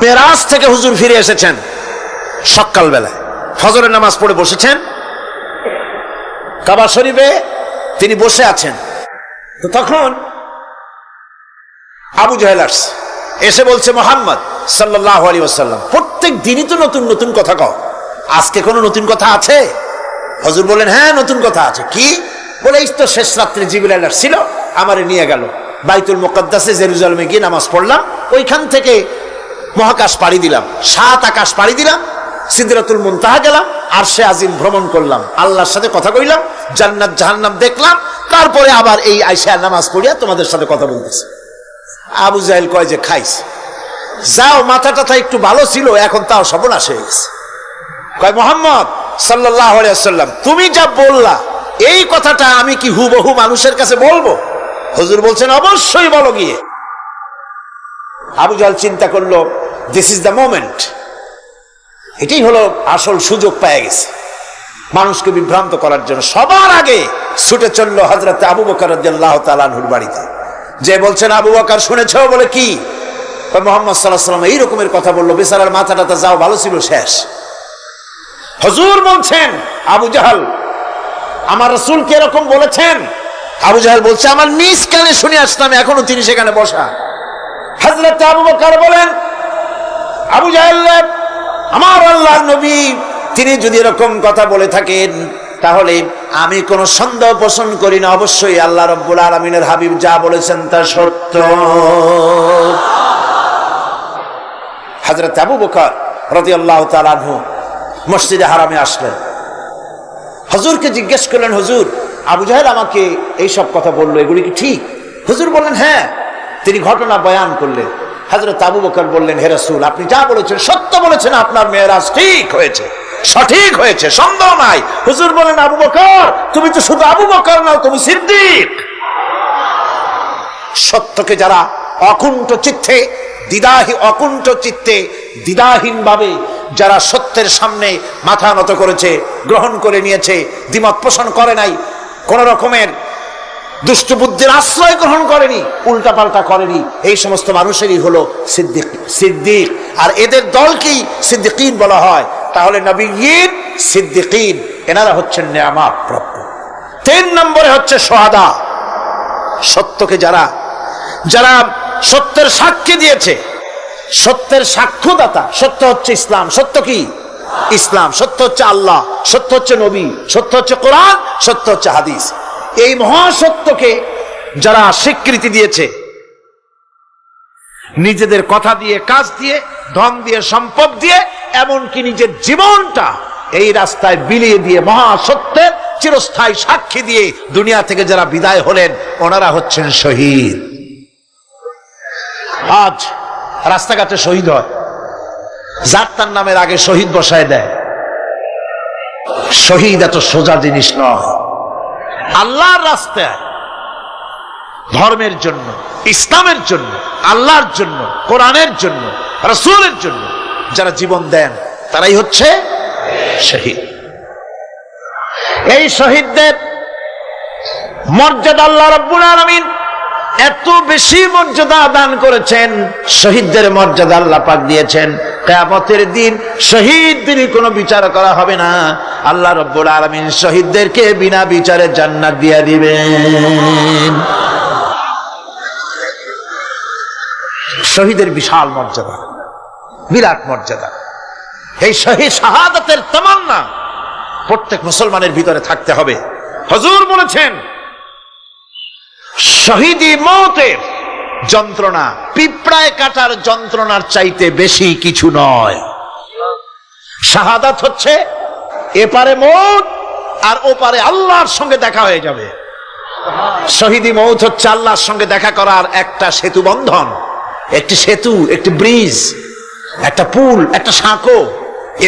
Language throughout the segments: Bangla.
মেরাজ থেকে হুজুর ফিরে এসেছেন সকাল বেলায়, ফজরের নামাজ পড়ে বসেছেন কাবা শরীফে, তিনি বসে আছেন। তো তখন আবু জাহেল আসছে, এসে বলছে মুহাম্মদ সাল্লাল্লাহু আলাইহি ওয়াসাল্লাম প্রত্যেক দিনই তো নতুন নতুন কথা কও, আজকে কোনো নতুন কথা আছে? হুজুর বললেন হ্যাঁ নতুন কথা আছে। কি? বলে এই তো শেষ রাত্রে জিবরাইল আসছিল, আমারে নিয়ে গেল বাইতুল মুকাদ্দাসে জেরুজালেমে গিয়ে নামাজ পড়লাম, ওইখান থেকে মহাকাশ পাড়ি দিলাম, 7 আকাশ পাড়ি দিলাম, সিদরাতুল মুনতাহা গেলাম, আরশে আজিম ভ্রমণ করলাম, আল্লাহর সাথে কথা কইলাম, জান্নাত জাহান্নাম দেখলাম, তারপরে আবার এই আয়েশা নামাজ পড়িয়া তোমাদের সাথে কথা বলতেছে। আবু জাহেল কয় যে খাইস, যাও মাথাটা একটু ভালো ছিল, এখন তাও সর্বনাশ হয়ে গেছে। কয় মুহাম্মদ সাল্লাল্লাহু আলাইহি ওয়াসাল্লাম তুমি যা বললা এই কথাটা আমি কি হুবহু মানুষের কাছে বলবো? হুজুর বলছেন অবশ্যই বলো গিয়ে। আবু জাহেল চিন্তা করলো দিস ইজ দ্য মোমেন্ট, এটাই হলো আসল সুযোগ পেয়ে গেছে মানুষকে বিভ্রান্ত করার জন্য। সবার আগে ছুটে চললো হযরত আবু বকর রাদিয়াল্লাহু তাআলা আনহুর বাড়িতে, যে বলছেন আবু বকর শুনেছো? বলে কি? মুহাম্মদ সাল্লাল্লাহু আলাইহি ওয়াসাল্লাম এইরকমের কথা বললো, বেচারার মাথাটা যাও ভালো ছিল শেষ। হুজুর বলছেন আবু জাহেল আমার রাসূল কি এরকম বলেছেন? আবু জাহেল বলছে আমার নিজ কানে শুনে আসলাম, এখনো তিনি সেখানে বসা। হযরত আবু বকর বলেন আবু জাহেল আমার আল্লাহর নবী তিনি যদি এরকম কথা বলে থাকেন তাহলে আমি কোনো সন্দেহ পোষণ করি না, অবশ্যই আল্লাহ রাব্বুল আলামিনের হাবিব যা বলেছেন তা সত্য। হযরত আবু বকর রাদিয়াল্লাহু তাআলা আনহু মসজিদে হারামে আসলেন, হুজুরকে জিজ্ঞেস করলেন হুজুর আবু জাহেল আমাকে এই সব কথা বললো, এগুলি কি ঠিক? হুজুর বললেন হ্যাঁ। তিনি ঘটনা বয়ান করলেন। হযরত আবু বকর বললেন হে রাসূল আপনি যা বলেছেন সত্য বলেছেন, আপনার মেরাজ ঠিক হয়েছে, সঠিক হয়েছে, সন্দেহ নাই। হুজুর বলেন আবু বকর তুমি তো শুধু আবু বকর নাও, তুমি সিদ্দিক। সত্যকে যারা অকুণ্ঠ চিত্তে দ্বিধাহীন ভাবে যারা সত্যের সামনে মাথা নত করেছে, গ্রহণ করে নিয়েছে, দ্বিমত পোষণ করে নাই, কোন রকমের দুষ্ট বুদ্ধির আশ্রয় গ্রহণ করেনি, উল্টাপাল্টা করেনি, এই সমস্ত মানুষেরই হলো সিদ্দিক। আর এদের দলকেই সিদ্দিকিন বলা হয়। তাহলে নবিয়্যিন, সিদ্দিকিন এনারা হচ্ছেন নেয়ামত প্রাপ্ত। 3 নম্বরে হচ্ছে শুহাদা, সত্যকে যারা সত্যের সাক্ষী দিয়েছে, সত্যের সাক্ষ্যদাতা। সত্য হচ্ছে ইসলাম। সত্য কি? ইসলাম। সত্য হচ্ছে আল্লাহ, সত্য হচ্ছে নবী, সত্য হচ্ছে কোরআন, সত্য হচ্ছে হাদিস। এই মহাসত্যকে যারা স্বীকৃতি দিয়েছে, নিজেদের কথা দিয়ে, কাজ দিয়ে, ধন দিয়ে, সম্পদ দিয়ে, এমনকি নিজের জীবনটা এই রাস্তায় বিলিয়ে দিয়ে মহাসত্যের চিরস্থায়ী সাক্ষী দিয়ে দুনিয়া থেকে যারা বিদায় হলেন ওনারা হচ্ছেন শহীদ। আজ রাস্তাঘাটে শহীদ হয়, যার তার নামের আগে শহীদ বসায় দেয়। শহীদ এত সোজা জিনিস নয়। আল্লাহর রাস্তায়, ধর্মের জন্য, ইসলামের জন্য, আল্লাহর জন্য, কোরআনের জন্য, রাসূলের জন্য যারা জীবন দেন তারাই হচ্ছে শহীদ। এই শহীদদের মর্যাদা আল্লাহ রাব্বুল আলামিন এত বেশি মর্যাদা দান করেছেন। শহীদদের মর্যাদা আল্লাহ পাক দিয়েছেন কিয়ামতের দিন শহীদদের কোনো বিচার করা হবে না, আল্লাহ রাব্বুল আলামিন শহীদদেরকে বিনা বিচারে জান্নাত দিয়ে দিবেন। শহীদের বিশাল মর্যাদা, বিরাট মর্যাদা। এই শহীদ শাহাদাতের তামান্না প্রত্যেক মুসলমানের ভিতরে থাকতে হবে। হুজুর বলেছেন শহীদি মওতের যন্ত্রণা পিঁপড়ায় কাটার যন্ত্রণার চাইতে বেশি কিছু নয়। শাহাদাত হচ্ছে এপারে মওত আর ওপারে আল্লাহর সঙ্গে দেখা হয়ে যাবে। শহীদি মওত হচ্ছে আল্লাহর সঙ্গে দেখা করার একটা সেতু বন্ধন, একটি সেতু, একটি ব্রিজ, একটা পুল, একটা সাঁকো।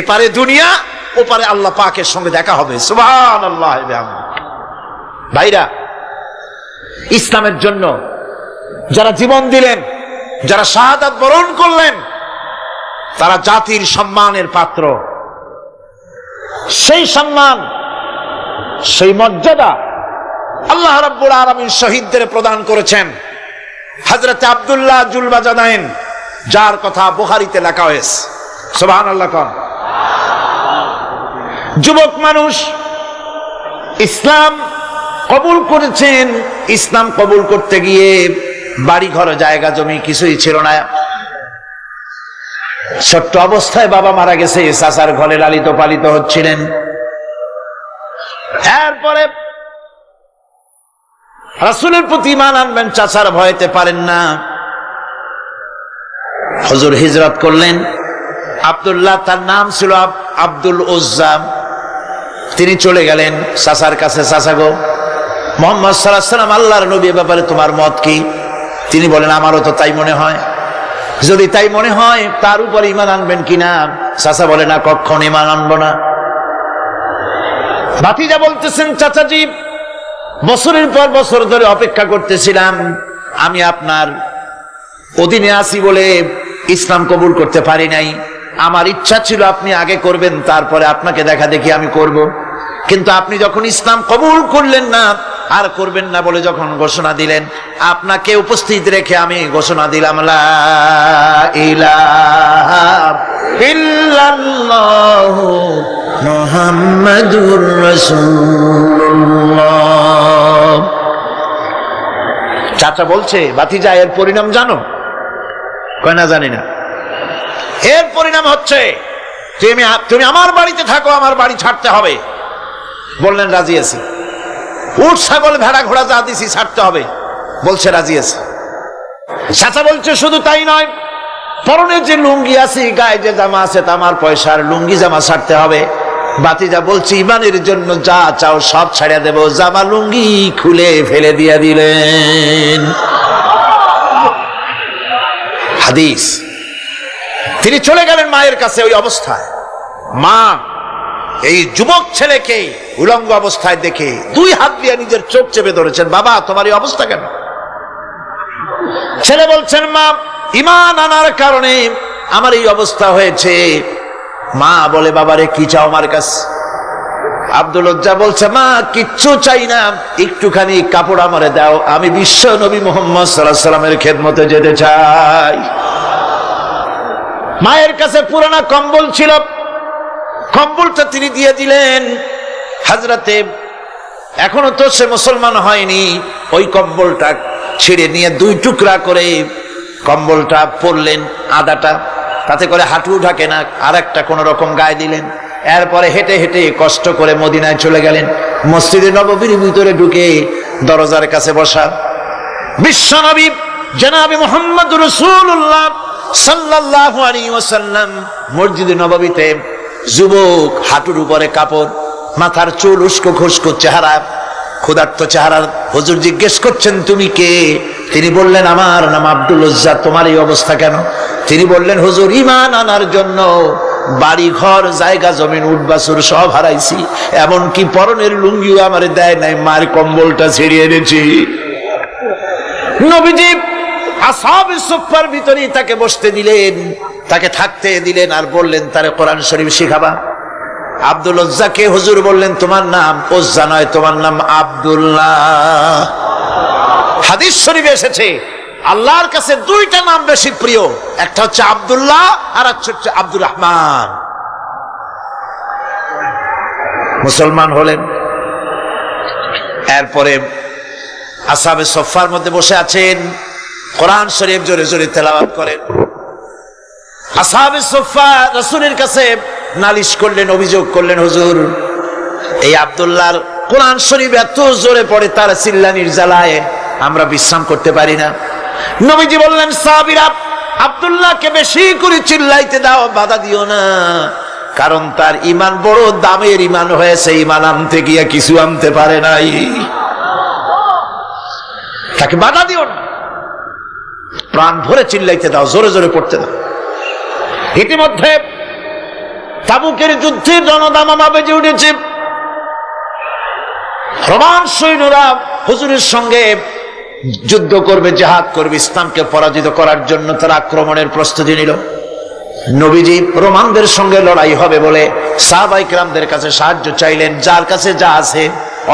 এপারে দুনিয়া, ওপারে আল্লাহ পাকের সঙ্গে দেখা হবে। সুবহানাল্লাহ। ভাইরা, ইসলামের জন্য যারা জীবন দিলেন, যারা শাহাদাত বরণ করলেন, তারা জাতির সম্মানের পাত্র। সেই সম্মান, সেই মর্যাদা আল্লাহ রাব্বুল আলামিন শহীদদের প্রদান করেছেন। হযরত আব্দুল্লাহ জুলবাজাদাইন যার কথা বুখারীতে লেখা হয়েছে। সুবহানাল্লাহ। কোন যুবক মানুষ ইসলাম কবুল করেছেন, ইসলাম কবুল করতে গিয়ে বাড়ি ঘর জায়গা জমি কিছুই ছিল না। ছোট্ট অবস্থায় বাবা মারা গেছে, চাচার ঘরে লালিত পালিত হচ্ছিলেন। এরপরে রাসূলের প্রতি ঈমান আনবেন, চাচার ভয়তে পারেন না। হুজুর হিজরত করলেন। আব্দুল্লাহ তার নাম ছিল, আব্দুল উজ্জা। তিনি চলে গেলেন চাচার কাছে। চাচা গো, মুহাম্মদ সাল্লাল্লাহু আলাইহি ওয়াসাল্লাম আল্লাহর নবী, ব্যাপারে তোমার মত কি? তিনি বলেন আমারও তো তাই মনে হয়। যদি তাই মনে হয় তার উপর ঈমান আনবেন কিনা? চাচা বলে না, কখনো ঈমান আনবো না। ভাতিজা বলতেছেন চাচাজি, বছরের পর বছর ধরে অপেক্ষা করতেছিলাম, আমি আপনার অধীনে আছি বলে ইসলাম কবুল করতে পারি নাই। আমার ইচ্ছা ছিল আপনি আগে করবেন, তারপরে আপনাকে দেখা দেখি আমি করব। কিন্তু আপনি যখন ইসলাম কবুল করলেন না আর করবেন না বলে যখন ঘোষণা দিলেন, আপনাকে উপস্থিত রেখে আমি ঘোষণা দিলাম লা ইলাহা ইল্লাল্লাহু মুহাম্মাদুর রাসূলুল্লাহ। চাচা বলছে, ভাতিজা এর পরিণাম জানো? কয় না, জানি না। এর পরিণাম হচ্ছে তুমি আমার বাড়িতে থাকো, আমার বাড়ি ছাড়তে হবে। বললেন রাজি আছি। উট ছাগল ভেড়া ঘোড়া যা দিছি ছাড়তে হবে, বলছে রাজি আছি। চাচা বলছে শুধু তাই নয়, পরনে যে লুঙ্গি আছে, গায়ে যে জামা আছে, আমার পয়সার লুঙ্গি জামা ছাড়তে হবে। ভাতিজা বলছে ঈমানের জন্য যা চাও সব ছাড়িয়ে দেব। জামা লুঙ্গি খুলে ফেলে দিয়ে দিলেন। হাদিস। তিনি চলে গেলেন মায়ের কাছে ওই অবস্থায়। মা এই যুবক ছেলেকে উলঙ্গ অবস্থায় দেখে দুই হাত দিয়ে নিজের চোখ চেপে ধরেছেন। বাবা, তোমার এই অবস্থা কেন? ছেলে বলছেন, মা ঈমান আনার কারণে আমার এই অবস্থা হয়েছে। মা বলে, বাবারে কি চাও আমার কাছে? আব্দুল উজ্জা বলছে, মা কিচ্ছু চাই না, একটুখানি কাপড় আমারে দাও, আমি বিশ্ব নবী মুহাম্মদ সাল্লাল্লাহু আলাইহি ওয়াসাল্লামের খেদমতে যেতে চাই। মায়ের কাছে পুরানা কম্বল ছিল, কম্বলটা তিনি দিয়ে দিলেন। হযরতে এখনো তো সে মুসলমান হয়নি, ওই কম্বলটা ছিঁড়ে নিয়ে দুই টুকরা করে কম্বলটা পরলেন, আদাটা তাতে করে হাঁটু ঢাকে না, আর একটা কোন রকম গায়ে দিলেন। এরপরে হেঁটে হেঁটে কষ্ট করে মদিনায় চলে গেলেন। মসজিদে নববীর ভিতরে ঢুকে দরজার কাছে বসা বিশ্বনবী জনাবে মুহাম্মদুর রাসূলুল্লাহ সাল্লাল্লাহু আলাইহি ওয়াসাল্লাম মসজিদে নববীতে, যুবক, হাঁটুর উপরে কাপড়, মাথার চুল, উস্কো খুস্কো চেহারা, ক্ষুধার্ত চেহারা। হুজুর জিজ্ঞেস করছেন, তুমি কে? তিনি বললেন, আমার নাম আব্দুল উজ্জা। তোমার এই অবস্থা কেন? তিনি বললেন, হুজুর ঈমান আনার জন্য বাড়ি ঘর জায়গা জমিন উট বাছুর সব হারাইছি, এমনকি পরনের লুঙ্গিও আমার দেয় নাই, মার কম্বলটা ছিঁড়িয়ে এনেছি। নবীজি আসহাবে সুফফার ভিতরে তাকে বসতে দিলেন, তাকে থাকতে দিলেন, আর বললেন তারে কোরআন শরীফ শিখাবা। আব্দুল উজ্জাকে হুজুর বললেন, তোমার নাম উজ্জা নয়, তোমার নাম আব্দুল্লাহ। হাদিস শরীফে এসেছে আল্লাহর কাছে দুইটা নাম বেশি প্রিয়, একটা হচ্ছে আব্দুল্লাহ আর একটা হচ্ছে আব্দুর রহমান। মুসলমান হলেন। এরপরে আসহাবে সুফফার মধ্যে বসে আছেন, কোরআন শরীফ জোরে জোরে তেলাওয়াত করেন। আসহাবে সুফফা রাসূলের কাছে নালিশ করলেন, অভিযোগ করলেন, হুজুর এই আব্দুল্লাহর কোরআন শরীফ এত জোরে পড়ে, তার চিল্লানির জ্বালায় আমরা বিশ্রাম করতে পারি না। নবীজি বললেন, সাহাবীরা আব্দুল্লাহকে বেশি করে চিল্লাইতে দাও, বাধা দিও না, কারণ তার ঈমান বড় দামের ঈমান হয়েছে, ঈমান আনতে গিয়ে কিছু আনতে পারে নাই, তাকে বাধা দিও না, প্রাণ ভরে চিল্লাইতে দাও, জোরে জোরে পড়তে দাও। ইতিমধ্যে তাবুকের যুদ্ধের রণদামামা বেজে উঠেছে। রোমান সৈন্যরা হুজুরের সঙ্গে যুদ্ধ করবে, জিহাদ করবে, ইসলামকে পরাজিত করার জন্য তারা আক্রমণের প্রস্তুতি নিল। নবীজি রোমানদের সঙ্গে লড়াই হবে বলে সাহাবায়ে কেরামদের কাছে সাহায্য চাইলেন, যার কাছে যা আছে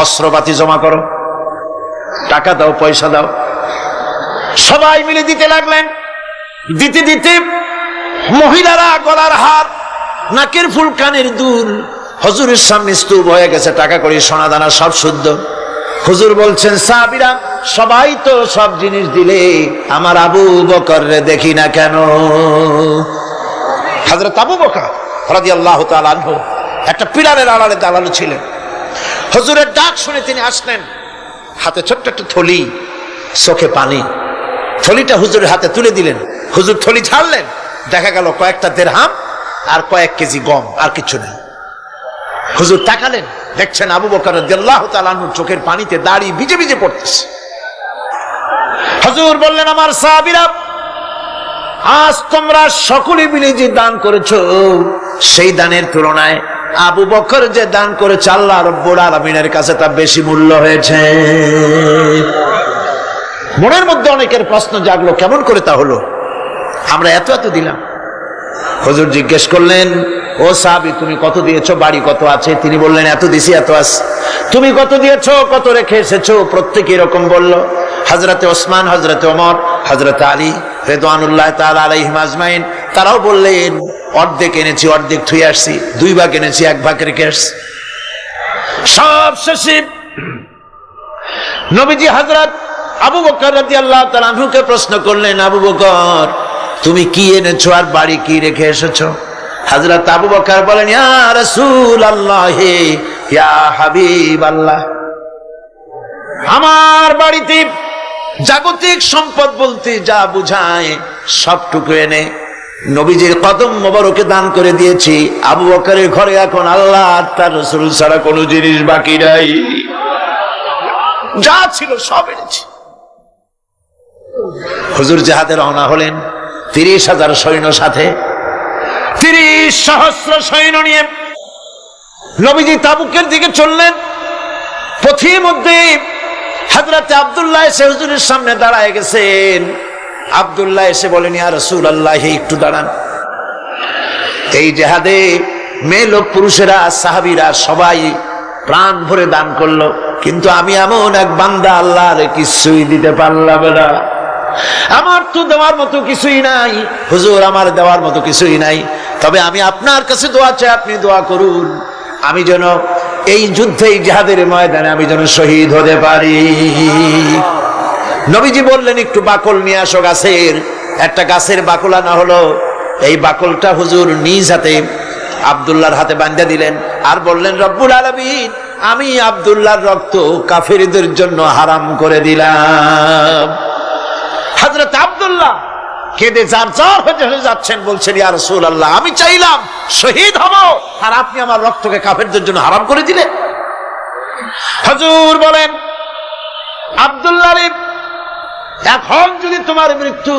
অস্ত্রপাতি জমা করো, টাকা দাও, পয়সা দাও। সবাই মিলে দিতে লাগলেন। দিতে দিতে মহিলারা গলার হার, নাকের ফুল, কানের দুল হুজুরের সামনে স্তূপ হয়ে গেছে, টাকা কড়ি সোনা দানা সব শুদ্ধ। হুজুর বলছেন, সাহাবীরা সবাই তো সব জিনিস দিলে, আমার আবু বকর রে দেখি না কেন? হযরত আবু বকর রাদিয়াল্লাহু তাআলা আনহু একটা পিলারের আড়ালে দাঁড়ানো ছিলেন। হুজুরের ডাক শুনে তিনি আসলেন, হাতে ছোট্ট একটা থলি, চোখে পানি। থলিটা হুজুরের হাতে তুলে দিলেন। হুজুর থলি ছাড়লেন, দেখা গেল কয়েকটা দিরহাম আর কয়েক কেজি গম, আর কিছু নেই। হুজুর তাকালেন, দেখছেন আবু বকর রাদিয়াল্লাহু তাআলা আনহুর চোখের পানিতে দাড়ি ভিজে ভিজে পড়তেছে। হুজুর বললেন, আমার সাহাবীরা, আজ তোমরা সকলে মিলে যে দান করেছো, সেই দানের তুলনায় আবু বকর যে দান করেছে আল্লাহ রাব্বুল আলামিনের কাছে তা বেশি মূল্য হয়েছে। মনের মধ্যে অনেকের প্রশ্ন জাগলো, কেমন করে তা হলো? আমরা এত এত দিলাম। হুজুর জিজ্ঞেস করলেন, ও সাহাবী, তুমি কত দিয়েছো? বাড়ি কত আছে? তিনি বললেন, এত দিছি, এত আছে। তুমি কত দিয়েছো? কত রেখে এসেছো? প্রত্যেকে এরকম বলল। হযরতে ওসমান, হযরতে ওমর, হযরতে আলী রিদওয়ানুল্লাহ তাআলা আলাইহিম আজমাইন, তারাও বললেন, অর্ধেক এনেছি, অর্ধেক থুয়ে আসছি, 2 ভাগ এনেছি, 1 ভাগ রেখে আসছি। সব শেষে নবীজি হযরত আবু বকর রাদিয়াল্লাহু তাআলা আনহুকে প্রশ্ন করলেন, আবু বকর, তুমি কি এনেছো আর বাড়ি কি রেখে এসেছো? হযরত আবু বকর বলেন, ইয়া রাসূলুল্লাহ, ইয়া হাবিবাল্লাহ, আমার বাড়িতে জাগতিক সম্পদ বলতে যা বুঝায় সবটুকু এনে নবীজির কদম মোবারকে দান করে দিয়েছি। আবু বকরের ঘরে এখন আল্লাহ আর তার রাসূল ছাড়া কোনো জিনিস বাকি নাই, যা ছিল সব এনেছি। হুজুর জিহাদে রওনা হলেন 30,000 সৈন্য সাথে, 30 সহস্র সৈন্য নিয়ে নবীজি তাবুকের দিকে চললেন। পথের মধ্যে হযরত আব্দুল্লাহ এসে হুজুরের সামনে দাঁড়ায় গেছেন। আব্দুল্লাহ এসে বলেন, ইয়া রাসূলুল্লাহ, একটু দাঁড়ান। এই জিহাদে মেয়ে লোক, পুরুষেরা, সাহাবীরা সবাই প্রাণ ভরে দান করলো, কিন্তু আমি এমন এক বান্দা, আল্লাহর কিছুই দিতে পারলাম না। আমার তো দেওয়ার মতো কিছুই নাই হুজুর, আমার দেওয়ার মতো কিছুই নাই। তবে আমি আপনার কাছে দোয়া চাই, আপনি দোয়া করুন, আমি যেন এই যুদ্ধে, এই জিহাদের ময়দানে আমি যেন শহীদ হতে পারি। নবীজি বললেন, একটু বাকল নিয়ে আসো গাছের। একটা গাছের বাকল আনা হলো। এই বাকলটা হুজুর নিজ হাতে আব্দুল্লাহর হাতে বাঁধা দিলেন আর বললেন, রব্বুল আলামিন, আমি আব্দুল্লাহর রক্ত কাফেরদের জন্য হারাম করে দিলাম। হযরত আব্দুল্লাহ কেঁদে জারজার হয়ে যাচ্ছেন, বলছেন, ইয়া রাসূলুল্লাহ, আমি চাইলাম শহীদ হব, আর আপনি আমার রক্তকে কাফেরদের জন্য হারাম করে দিলেন। হুজুর বলেন, আব্দুল্লাহ রে, এখন যদি তোমার মৃত্যু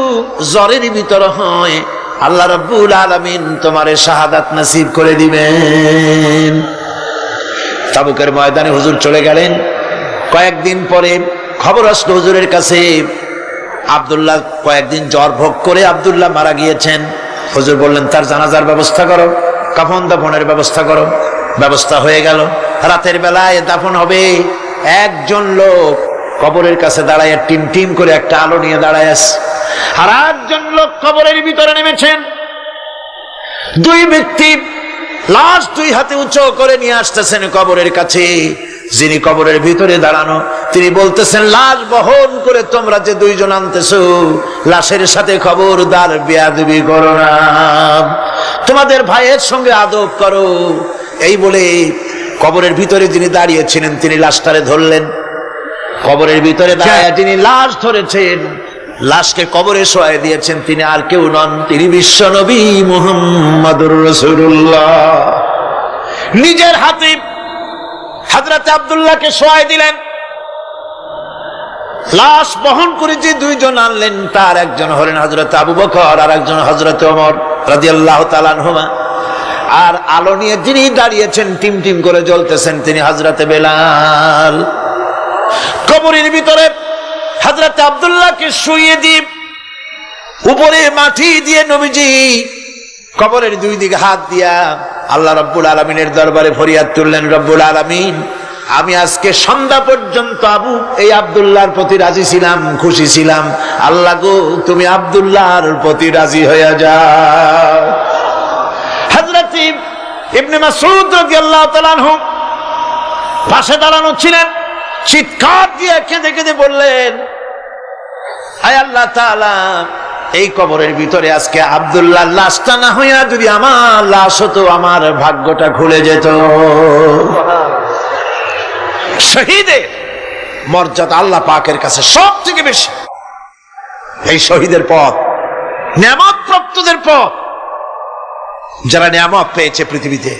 জ্বরের ভিতরে হয়, আল্লাহ রাব্বুল আলামিন তোমারে শাহাদাত নসিব করে দিবেন। তাবুকের ময়দানে হুজুর চলে গেলেন। কয়েকদিন পরে খবর আসলো হুজুরের কাছে, আব্দুল্লাহ কয়েকদিন জ্বর ভোগ করে আব্দুল্লাহ মারা গিয়েছেন। হুজুর বললেন, তার জানাজার ব্যবস্থা করো, কাফন দাফনের ব্যবস্থা করো। ব্যবস্থা হয়ে গেল। রাতের বেলায় দাফন হবে। একজন লোক কবরের কাছে দাঁড়ায় টিম টিম করে একটা আলো নিয়ে দাঁড়ায় আছে, আর একজন লোক কবরের ভিতরে নেমেছেন। 2 ব্যক্তি লাশ 2 হাতে উঁচু করে নিয়ে আসতেছেন কবরের কাছে। যিনি কবরের ভিতরে দাঁড়ানো, তিনি বলতেছেন, লাশ বহন করে তোমরা যে 2 জন আনতেছো, লাশের সাথে খবরদার বেয়াদবি করো না, তোমাদের ভাইয়ের সঙ্গে আদব করো। এই বলে কবরের ভিতরে যিনি দাঁড়িয়েছিলেন, তিনি লাশটারে ধরলেন। কবরের ভিতরে দাঁড়ায় যিনি লাশ ধরেছেন, লাশকে কবরে শোয়াই দিয়েছেন, তিনি আর কেউ নন, তিনি বিশ্ব নবী মুহাম্মদুর রাসূলুল্লাহ। নিজের হাতে হযরত আব্দুল্লাহকে শোয়াই দিলেন। লাশ বহন করে যে 2 জন আনলেন, তার একজন হলেন হযরত আবু বকর, আর একজন হযরত ওমর রাদিয়াল্লাহু তাআলা আনহুমা। আর আলো নিয়ে যিনি দাঁড়িয়েছেন, টিম টিম করে জ্বলতেছেন, তিনি হযরত বেলাল। কবরের ভিতরে হযরত আব্দুল্লাহকে শুইয়ে দিয়ে উপরে মাটি দিয়ে নবীজি কবরের 2 দিকে হাত দিয়া আল্লাহ রাব্বুল আলামিনের দরবারে ফরিয়াদ তুললেন, রব্বুল আলামিন, আমি আজকে সন্ধ্যা পর্যন্ত এই আব্দুল্লাহর প্রতি রাজি ছিলাম, খুশি ছিলাম। আল্লাহ গো, তুমি আব্দুল্লাহর প্রতি রাজি হয়ে যাও। হযরত ইবনে মাসউদ রাদিয়াল্লাহু তাআলা আনহু পাশে দাঁড়ানো ছিলেন, চিৎকার দিয়ে কেঁদে কেঁদে বললেন, আয় আল্লাহ তাআলা, এই কবরের ভিতরে আজকে আব্দুল্লাহর লাশটা না হইয়া যদি আমার লাশ হতো, আমার ভাগ্যটা খুলে যেত। শহীদের মর্যাদা আল্লাহ পাকের কাছে সব থেকে বেশি। এই শহীদের পথ নিয়ামত প্রাপ্তদের পথ। যারা নিয়ামত পেয়েছে পৃথিবীতে,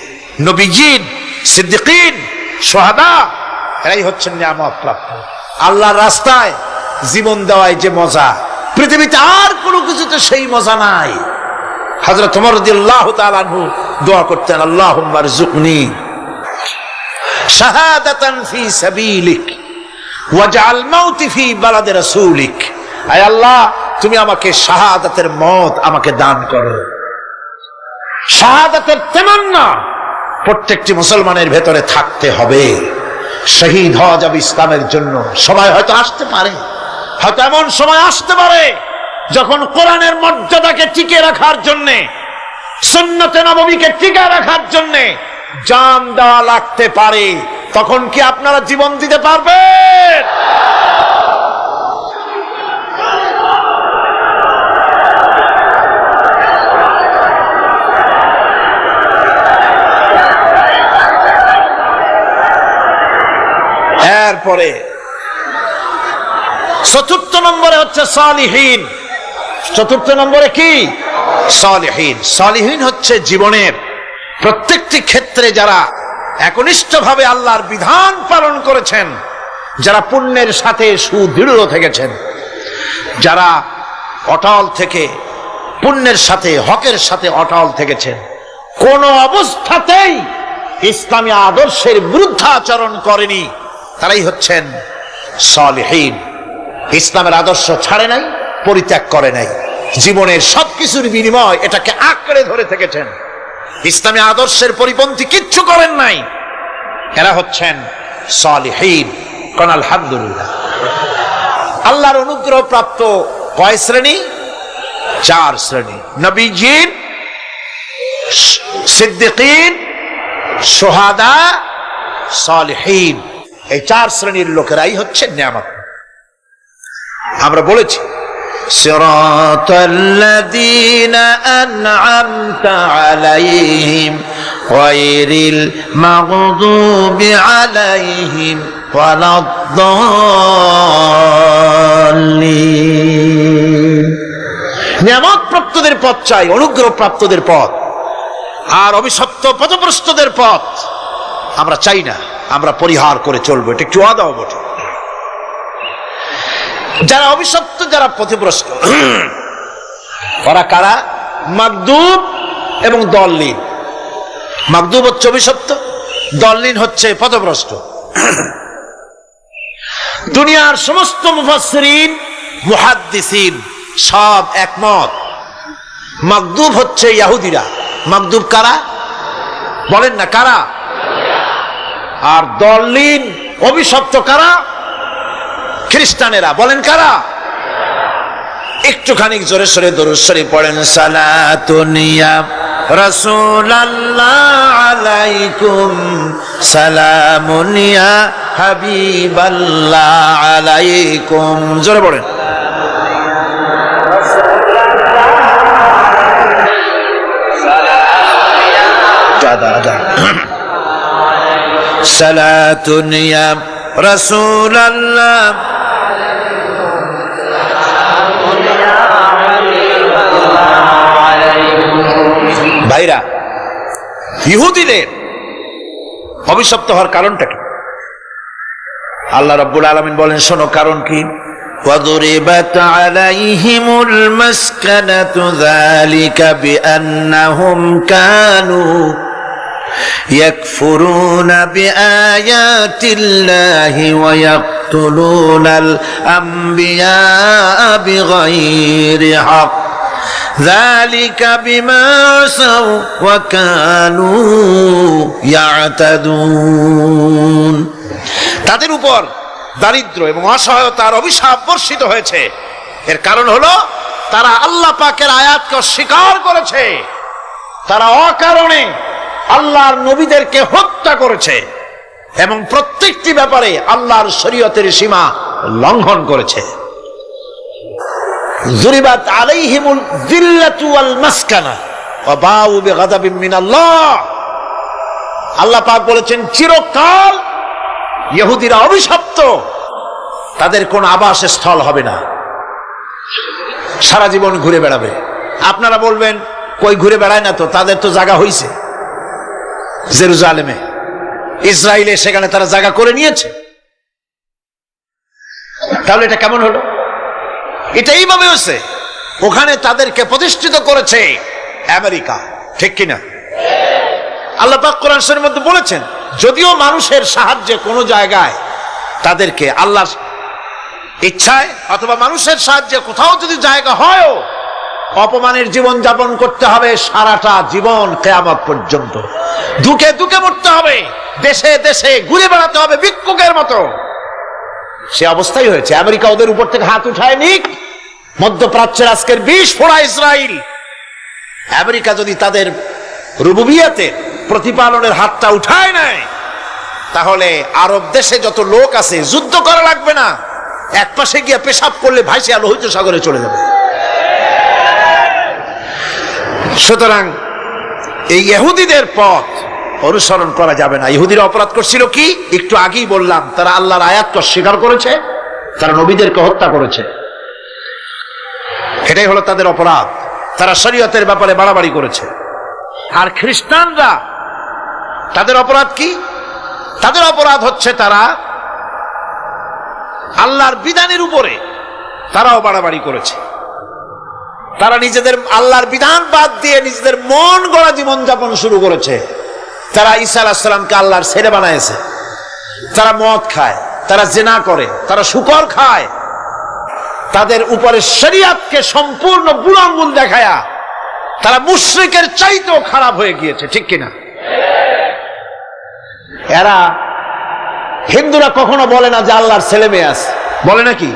নবীজিন, সিদ্দিকিন, শুহাদা, এরাই হচ্ছেন নিয়ামত প্রাপ্ত। আল্লাহর রাস্তায় জীবন দেওয়ায় যে মজা, পৃথিবীতে আর কোনো কিছুতে সেই মজা নাই। হযরত ওমর রাদিয়াল্লাহু তাআলা আনহু দোয়া করতেন, আল্লাহুম্মা রযুকনি শাহাদাতান ফি সাবিলিক ওয়াজআল মাউতি ফি বালাদি রাসূলিক। আয় আল্লাহ, তুমি আমাকে শাহাদাতের মত আমাকে দান করো। শাহাদাতের তামান্না প্রত্যেকটি মুসলমানের ভেতরে থাকতে হবে। শহীদ হওয়া যাবে ইসলামের জন্য। সময় হয়তো আসতে পারে, হয়তো এমন সময় আসতে পারে যখন কোরআনের মর্যাদাকে টিকে রাখার জন্য, সুন্নতে নববীকে টিকে রাখার জন্য জান দেওয়া লাগতে পারে। তখন কি আপনারা জীবন দিতে পারবেন? এরপরে চতুর্থ নম্বরে হচ্ছে সালিহিন। চতুর্থ নম্বরে কি? সালিহিন। সালিহিন হচ্ছে জীবনের প্রত্যেকটি ক্ষেত্রে যারা একনিষ্ঠভাবে আল্লাহর বিধান পালন করেছেন, যারা পুণ্যের সাথে সুদৃঢ় থেকেছেন, যারা অটল থেকে পুণ্যের সাথে, হকের সাথে অটল থেকেছেন, কোন অবস্থাতেই ইসলামী আদর্শের বিরুদ্ধাচরণ করেনি, তারাই হচ্ছেন সালিহিন। ইসলামের আদর্শ ছাড়ে নাই, পরিত্যাগ করে নাই, জীবনের সবকিছুর বিনিময় এটাকে আঁকড়ে ধরে থেকেছেন, ইসলামী আদর্শের পরিপন্থী কিচ্ছু করেন নাই। এরা হচ্ছেন সালিহিন। কোন আলহামদুলিল্লাহ। আল্লাহর অনুগ্রহ প্রাপ্ত কয় শ্রেণী? 4 শ্রেণী। নবীজিন, সিদ্দিকিন, শুহাদা, সালিহিন। এই 4 শ্রেণীর লোকেরাই হচ্ছে নিয়ামত। আমরা বলেছি সিরাতাল্লাযীনা আন'আমতা আলাইহিম গায়রিল মাগদুবি আলাইহিম ওয়ালাদ-দাল্লিন। নিয়ামত প্রাপ্তদের পথ চাই, অনুগ্রহ প্রাপ্তদের পথ, আর অভিশপ্ত পথভ্রষ্টদের পথ আমরা চাই না, আমরা পরিহার করে চলবো। এটা একটু ওয়াদাও বটে। যারা অভিশপ্ত, যারা পথভ্রষ্ট, ওরা কারা? মাগদুব এবং দল্লিন। মাগদুব হচ্ছে অভিশপ্ত, দল্লিন হচ্ছে পথভ্রষ্ট। দুনিয়ার সমস্ত মুফাসসিরিন, মুহাদ্দিসিন সব একমত, মাগদুব হচ্ছে ইহুদিরা। মাগদুব কারা? বলেন না কারা? আর দল্লিন, অভিশপ্ত কারা? খ্রিস্টানেরা। বলেন কারা? একটুখানি জোরে সোরে দরুদ শরীফ পড়েন। সালাতুন ইয়া রাসূলুল্লাহ আলাইকুম, সালামুন ইয়া হাবিবাল্লাহ আলাইকুম। জোরে পড়েন। সালাতুন ইয়া রাসূলুল্লাহ ভাইরা, ইহুদিদের অভিশপ্ত হওয়ার কারণটা কি? আল্লাহ রাব্বুল আলামিন বলেন, শোনো কারণ কি। وَضُرِبَتْ عَلَيْهِمُ الْمَسْكَنَةُ ذَلِكَ بِأَنَّهُمْ كَانُوا يَكْفُرُونَ بِآيَاتِ اللَّهِ وَيَقْتُلُونَ الْأَنْبِيَاءَ بِغَيْرِ حَقٍّ ذَلِكَ بِمَا عَصَوْا وَكَانُوا يَعْتَدُونَ। তাদের উপর দারিদ্র এবং অসহায়তার অভিশাপ বর্ষিত হয়েছে। এর কারণ হলো তারা আল্লাহ পাকের আয়াতকে অস্বীকার করেছে, তারা অকারণে আল্লাহর নবীদেরকে হত্যা করেছে এবং প্রত্যেকটি ব্যাপারে আল্লাহর শরীয়তের সীমা লঙ্ঘন করেছে। যুরিবাত আলাইহিমুল যিল্লাতু ওয়াল মাসকানা ওয়া বাউ বিগাদাবিন মিনাল্লাহ। আল্লাহ পাক বলেছেন চিরকাল ইহুদিরা অভিশপ্ত, তাদের কোন আবাসস্থল হবে না, সারা জীবন ঘুরে বেড়াবে। আপনারা বলবেন কই ঘুরে বেড়ায় না, তো তাদের তো জায়গা হইছে জেরুজালেমে, ইসরায়েলে, সেখানে তারা জায়গা করে নিয়েছে। তাহলে এটা কেমন হলো? এটা এইভাবে হয়েছে, ওখানে তাদেরকে প্রতিষ্ঠিত করেছে আমেরিকা, ঠিক কিনা? আল্লাহ পাক কোরআন শরীফের মধ্যে বলেছেন যদিও মানুষের সাহায্যে কোনো জায়গায় তাদেরকে আল্লাহর ইচ্ছায় অথবা মানুষের সাহায্যে কোথাও যদি জায়গা হয়, অপমানের জীবন যাপন করতে হবে সারাটা জীবন কিয়ামত পর্যন্ত, দুঃখে দুঃখে মরতে হবে, দেশে দেশে ঘুরে বেড়াতে হবে ভিক্ষুকের মতো। সে অবস্থাই হয়েছে। আমেরিকা ওদের উপর থেকে হাত উঠায় নিক, মধ্যপ্রাচ্যের আজকের 20 ফোড়া ইসরায়েল, আমেরিকা যদি তাদের রুবুবিয়াতের প্রতিপালনের হাতটা উঠায় নেয়, তাহলে আরব দেশে যত লোক আছে যুদ্ধ করা লাগবে না, এক পাশে গিয়ে পেশাব করলে ভাইসিয়া লোহিত সাগরে চলে যাবে। সুতরাং এই ইহুদিদের পথ অনুসরণ করা যাবে না। ইহুদিরা অপরাধ করছিল কি? একটু আগেই বললাম, তারা আল্লাহর আয়াতকে অস্বীকার করেছে, তারা নবীদেরকে হত্যা করেছে, এটাই হলো তাদের অপরাধ। তারা শরীয়তের ব্যাপারে বাড়াবাড়ি করেছে। আর খ্রিস্টানরা, তাদের অপরাধ কি? তাদের অপরাধ হচ্ছে তারা আল্লাহর বিধানের উপরে তারাও বাড়াবাড়ি করেছে। তারা নিজেদের আল্লাহর বিধান বাদ দিয়ে নিজেদের মন গড়া জীবন যাপন শুরু করেছে। তারা ঈসা আলাইহিস সালামকে আল্লাহর ছেলে বানাইছে, তারা মদ খায়, তারা জিনা করে, তারা শুকর খায়, তাদের উপরে শরীয়তকে সম্পূর্ণ বুড়ো আঙ্গুল দেখায়া তারা মুশরিকের চাইতেও খারাপ হয়ে গিয়েছে, ঠিক কিনা? এরা হিন্দুরা কখনো বলে না যে আল্লাহর ছেলে মেয়ে আছে, বলে নাকি?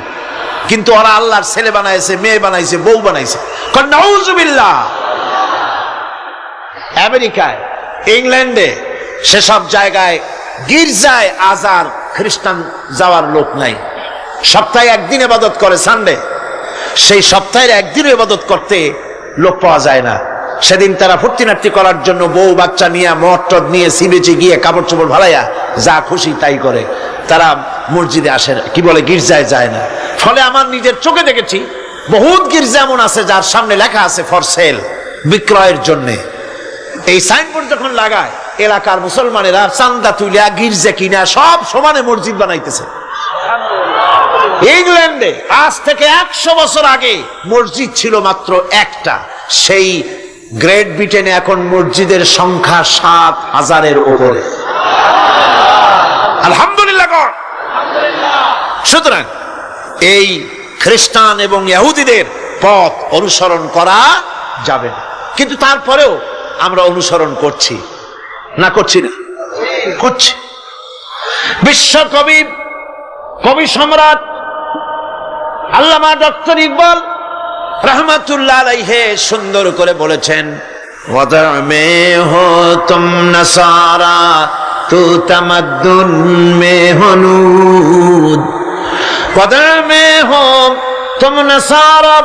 কিন্তু ওরা আল্লাহর ছেলে বানাইছে, মেয়ে বানাইছে, বউ বানাইছে। নাউজুবিল্লাহ। আমেরিকায়, ইংল্যান্ডে, সেসব জায়গায় গির্জায় আজ আর খ্রিস্টান যাওয়ার লোক নাই। সপ্তাহে একদিন ইবাদত করে, সানডে। সেই সপ্তাহের একদিন ইবাদত করতে লোক পাওয়া যায় না। সেদিন তারা ফুর্তি নাট্যি করার জন্য বউ বাচ্চা নিয়ে, মদ টদ নিয়ে, সিবেচে গিয়ে কাপড় চোপড় ভালাইয়া যা খুশি তাই করে। তারা মসজিদে আসে না, কি বলে, গির্জায় যায় না। ফলে আমার নিজের চোখে দেখেছি বহুত গির্জা এমন আছে যার সামনে লেখা আছে ফর সেল, বিক্রয়ের জন্য। এই সাইনবোর্ড যখন লাগায়, এলাকার মুসলমানেরা চান্দা তুলিয়া গির্জা কিনা সব সমানে মসজিদ বানাইতেছে। ইংল্যান্ডে আজ থেকে 100 বছর আগে মসজিদ ছিল মাত্র একটা। সেই গ্রেট ব্রিটেনে এখন মসজিদের সংখ্যা 7,000-এর উপরে। আলহামদুলিল্লাহ। সুতরাং এই খ্রিস্টান এবং ইহুদিদের পথ অনুসরণ করা যাবে না। কিন্তু তারপরেও আমরা অনুসরণ করছি না, করছি না? করছি। বিশ্বকবি, কবি সম্রাট আল্লামা ডক্টর ইকবাল रहमतुल्लाह अलैहि सुंदर করে বলেছেন, वदर में हो तुम नसारा तू तमद्दुन में हनूद, वदर में हो तुम नसारा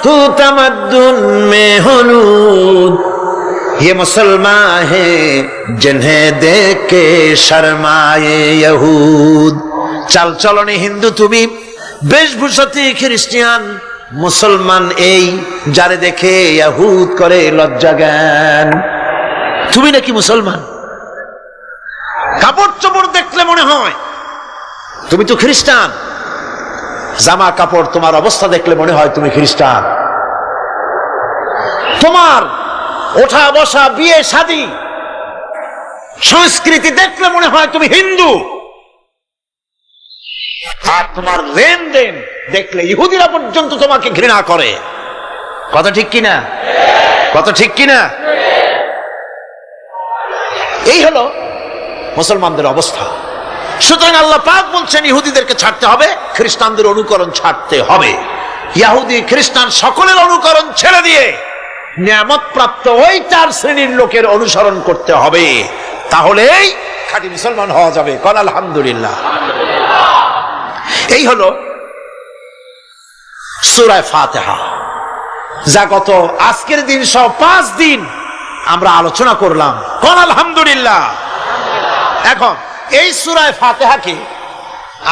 तू तमद्दुन में हनूद, ये मुसलमान है जिन्हें देख के शर्माए यहूद। चल चलने हिंदू তুমি, বেশভূষাতে খ্রিস্টান, মুসলমান এই যারে দেখে ইহুদ করে লজ্জা জ্ঞান। তুমি নাকি মুসলমান? কাপড় চোপড় দেখলে মনে হয় তুমি তো খ্রিস্টান, জামা কাপড় তোমার অবস্থা দেখলে মনে হয় তুমি খ্রিস্টান, তোমার ওঠা বসা, বিয়ে শাদী, সংস্কৃতি দেখলে মনে হয় তুমি হিন্দু, আর তোমার লেনদেন দেখলে ইহুদিরা পর্যন্ত তোমাকে ঘৃণা করে। কথা ঠিক কিনা? কথা ঠিক কিনা? এই হলো মুসলমানদের অবস্থা। সুতরাং আল্লাহ পাক বলছেন ইহুদিদেরকে ছাড়তে হবে, খ্রিস্টানদের অনুকরণ ছাড়তে হবে। ইহুদি খ্রিস্টান সকলের অনুকরণ ছেড়ে দিয়ে নিয়ামত প্রাপ্ত ওই 4 শ্রেণীর লোকের অনুসরণ করতে হবে, তাহলেই খাঁটি মুসলমান হওয়া যাবে। কোন আলহামদুলিল্লাহ। এই হলো সূরা ফাতিহা, যা গত আজকের দিন সহ 5 দিন আমরা আলোচনা করলাম। কোন আলহামদুলিল্লাহ। এখন এই সূরা ফাতিহাকে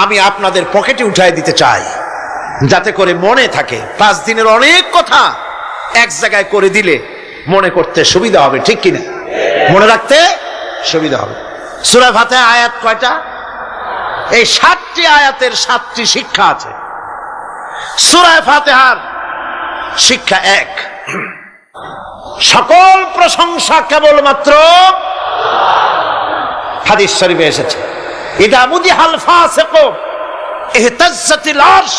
আমি আপনাদের পকেটে উঠাই দিতে চাই, যাতে করে মনে থাকে। 5 দিনের অনেক কথা এক জায়গায় করে দিলে মনে করতে সুবিধা হবে, ঠিক কিনা? মনে রাখতে সুবিধা হবে। সূরা ফাতিহা আয়াত কয়টা? এই 7টি আয়াতের 7টি শিক্ষা আছে। সূরা ফাতিহার শিক্ষা 1, সকল প্রশংসা কেবলমাত্র হাদিস শরীফে এসেছে, ইদা মুদিহাল ফাসিকু ইহতাজ্জাতিল আরশ,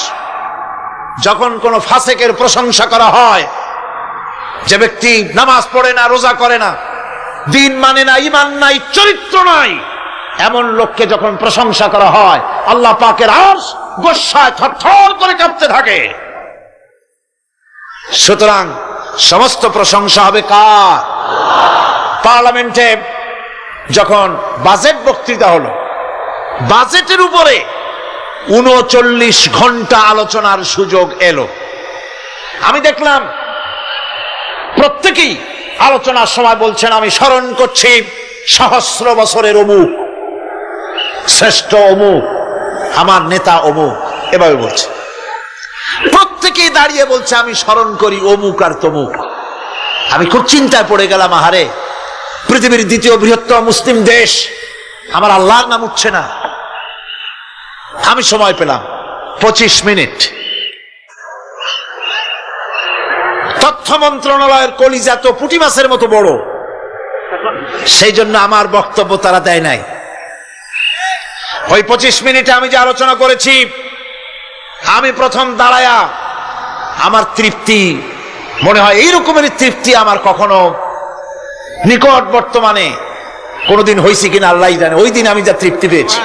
যখন কোন ফাসিকের প্রশংসা করা হয়, যে ব্যক্তি নামাজ পড়ে না, রোজা করে না, দিন মানে না, ঈমান নাই, চরিত্র নাই, এমন লোককে যখন প্রশংসা করা হয়, আল্লাহ পাকের আরশ গোসায় থরথর করে কাঁপতে থাকে। সুতরাং সমস্ত প্রশংসা হবে কার? পার্লামেন্টে যখন বাজেট বক্তৃতা হলো, বাজেটের উপরে 39 ঘন্টা আলোচনার সুযোগ এলো। আমি দেখলাম প্রত্যেকেই আলোচনার সময় বলছেন, আমি স্মরণ করছি সহস্র বছরের অমুক, শ্রেষ্ঠ অমুক, আমার নেতা অমুক, এভাবে বলছে। প্রত্যেকেই দাঁড়িয়ে বলছে, আমি স্মরণ করি অমুক আর তমুক। আমি খুব চিন্তায় পড়ে গেলাম, আহারে, পৃথিবীর 2য় বৃহত্তম মুসলিম দেশ, আমার আল্লাহর নাম উঠছে না। আমি সময় পেলাম 25 মিনিট। তথ্য মন্ত্রণালয়ের কলিজা তো পুঁটি মাছের মতো বড়, সেই জন্য আমার বক্তব্য তারা দেয় নাই। ওই 25 মিনিটে আমি যে আলোচনা করেছি, আমি প্রথম দাঁড়ায়া আমার তৃপ্তি, মনে হয় এই রকমের তৃপ্তি আমার কখনো নিকট বর্তমানে কোনদিন হয়েছে কিনা আল্লাহ জানে। ওই দিন আমি যা তৃপ্তি পেয়েছি,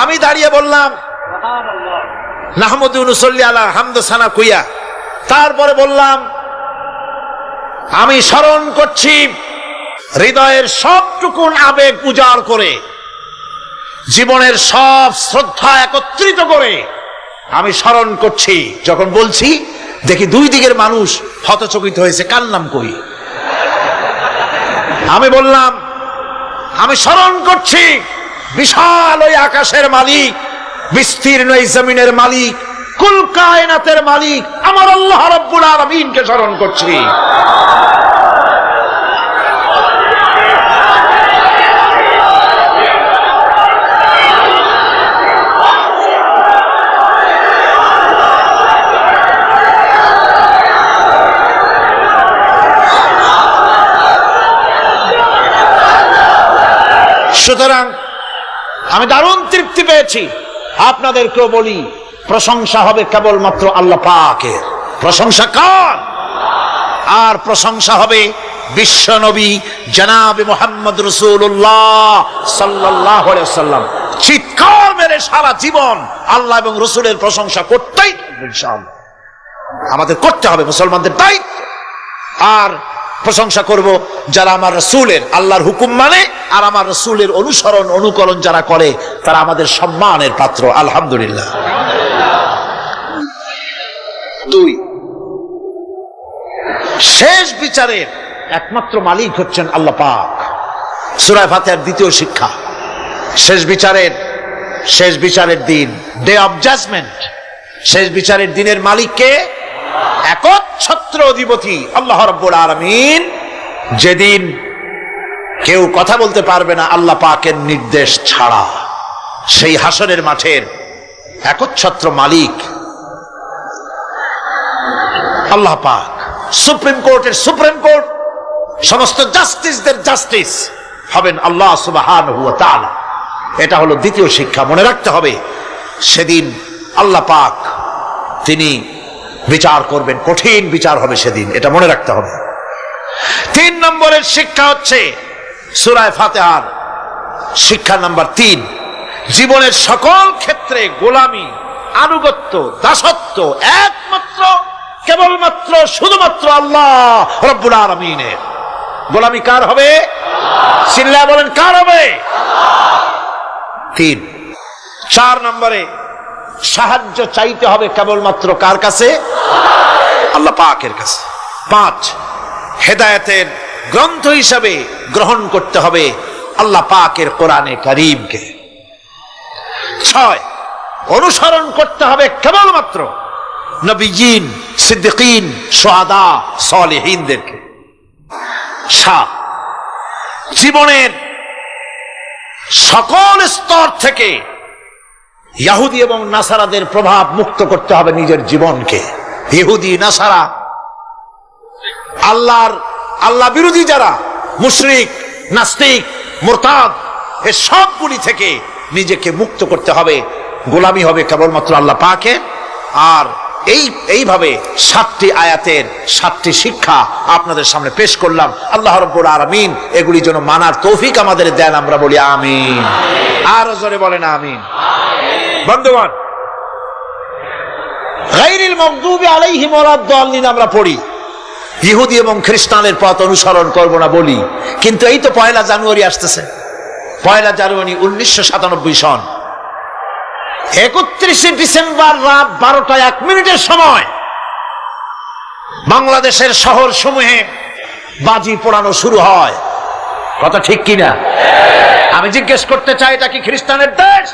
আমি দাঁড়িয়ে বললাম নাহমাদু নুসাল্লি আলা হামদ সানা কুইয়া, তারপরে বললাম আমি স্মরণ করছি হৃদয়ের সবটুকুন আবেগ উজাড় করে, জীবনের সব শ্রদ্ধা একত্রিত করে আমি স্মরণ করছি। যখন বলছি দেখি 2 দিকের মানুষ হতচকিত হয়েছে, কার নাম কই? আমি বললাম আমি স্মরণ করছি বিশাল ওই আকাশের মালিক, বিস্তীর্ণ এই জমিনের মালিক, কুল কায়নাতের মালিক আমার আল্লাহ রাব্বুল আলামিনকে স্মরণ করছি। সুতরাং আমি দারুণ তৃপ্তি পেয়েছি। আপনাদেরকেও বলি, প্রশংসা হবে কেবলমাত্র আল্লাহ পাকের। প্রশংসা কার? আর প্রশংসা হবে বিশ্ব নবী জনাবে মুহাম্মদ রাসূলুল্লাহ সাল্লাল্লাহু আলাইহি ওয়াসাল্লাম। চিৎকার মেরে সারা জীবন আল্লাহ এবং রাসূলের প্রশংসা করতেই থাকবে ইনশাআল্লাহ। আমাদের করতে হবে, মুসলমানদের দায়িত্ব। আর প্রশংসা করব যারা আমার রাসূলের, আল্লাহর হুকুম মানে আর আমার রাসূলের অনুকরণ যারা করে, তারা আমাদের সম্মানের পাত্র। আলহামদুলিল্লাহ। 2, শেষ বিচারের একমাত্র মালিক হচ্ছেন আল্লাহ পাক। সূরা ফাতিহার 2য় শিক্ষা, শেষ বিচারের দিন, ডে অফ জাজমেন্ট, শেষ বিচারের দিনের মালিককে? একচ্ছত্র অধিপতি আল্লাহ রাব্বুল আলামিন। যেদিন কেউ কথা বলতে পারবে না আল্লাহ পাকের নির্দেশ ছাড়া, সেই হাসরের মাঠের একচ্ছত্র মালিক আল্লাহ পাক। সুপ্রিম কোর্টের সুপ্রিম কোর্ট, সমস্ত জাস্টিসদের জাস্টিস হবেন আল্লাহ সুবহানাহু ওয়া তাআলা। এটা হলো 2য় শিক্ষা, মনে রাখতে হবে। সেদিন আল্লাহ পাক তিনি বিচার করবেন, কঠিন বিচার হবে সেদিন, এটা মনে রাখতে হবে। 3 নম্বরের শিক্ষা হচ্ছে সূরা ফাতিহার শিক্ষা নাম্বার 3, জীবনের সকল ক্ষেত্রে গোলামি, আনুগত্য, দাসত্ব একমাত্র কেবলমাত্র শুধুমাত্র আল্লাহ রব্বুল আলামিনের। গোলামি কার হবে? চিল্লায় বলেন কার হবে? 3। 4 নম্বরে সাহায্য চাইতে হবে কেবলমাত্র কার কাছে? আল্লাহ পাকের কাছে। 5 হেদায়েতের গ্রন্থ হিসাবে গ্রহণ করতে হবে আল্লাহ পাকের কোরআনে কারীমকে। 6 অনুসরণ করতে হবে কেবলমাত্র নবীজিন, সিদ্দিকিন, শুহাদা, সালেহিনদেরকে। 7 জীবনের সকল স্তর থেকে ইহুদি এবং নাসারাদের প্রভাব মুক্ত করতে হবে নিজের জীবনকে। ইহুদি, নাসারা, আল্লাহ বিরোধী যারা মুশরিক, নাস্তিক, মুরতাদ, এ সবগুলি থেকে নিজেকে মুক্ত করতে হবে। গোলামি হবে কেবলমাত্র আল্লাহ পাকের। আর এইভাবে 7টি আয়াতের 7টি শিক্ষা আপনাদের সামনে পেশ করলাম। আল্লাহ রাব্বুল আলামিন এগুলি যেন মানার তৌফিক আমাদের দেন, আমরা বলি আমিন। আর জোরে বলেন আমিন। বন্ধুগণ, গায়রিল মাগদুবি আলাইহিম ওয়ালাদ-দাল্লিন আমরা পড়ি, ইহুদি এবং খ্রিস্টানের পথ অনুসরণ করব না বলি, কিন্তু এই তো 1 জানুয়ারি আসতেছে। 1 জানুয়ারি 1997 সন 31 ডিসেম্বর রাত 12টা 1 মিনিটের সময় বাংলাদেশের শহর সমূহে বাজি পোড়ানো শুরু হয়। কথা ঠিক কিনা? আমি জিজ্ঞেস করতে চাই, এটা কি খ্রিস্টানের দেশ?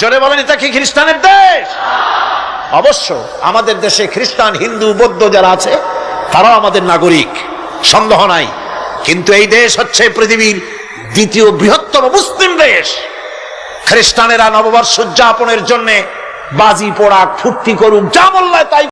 জোরে বলেন, এটা কি খ্রিস্টানের দেশ? অবশ্য আমাদের দেশে খ্রিস্টান, হিন্দু, বৌদ্ধ যারা আছে তারাও আমাদের নাগরিক, সন্দেহ নাই। কিন্তু এই দেশ হচ্ছে পৃথিবীর 2য় বৃহত্তম মুসলিম দেশ। খ্রিস্টানেরা নববর্ষ উদযাপনের জন্য বাজি পোড়া, ফুর্তি করুক, যা বললে তাই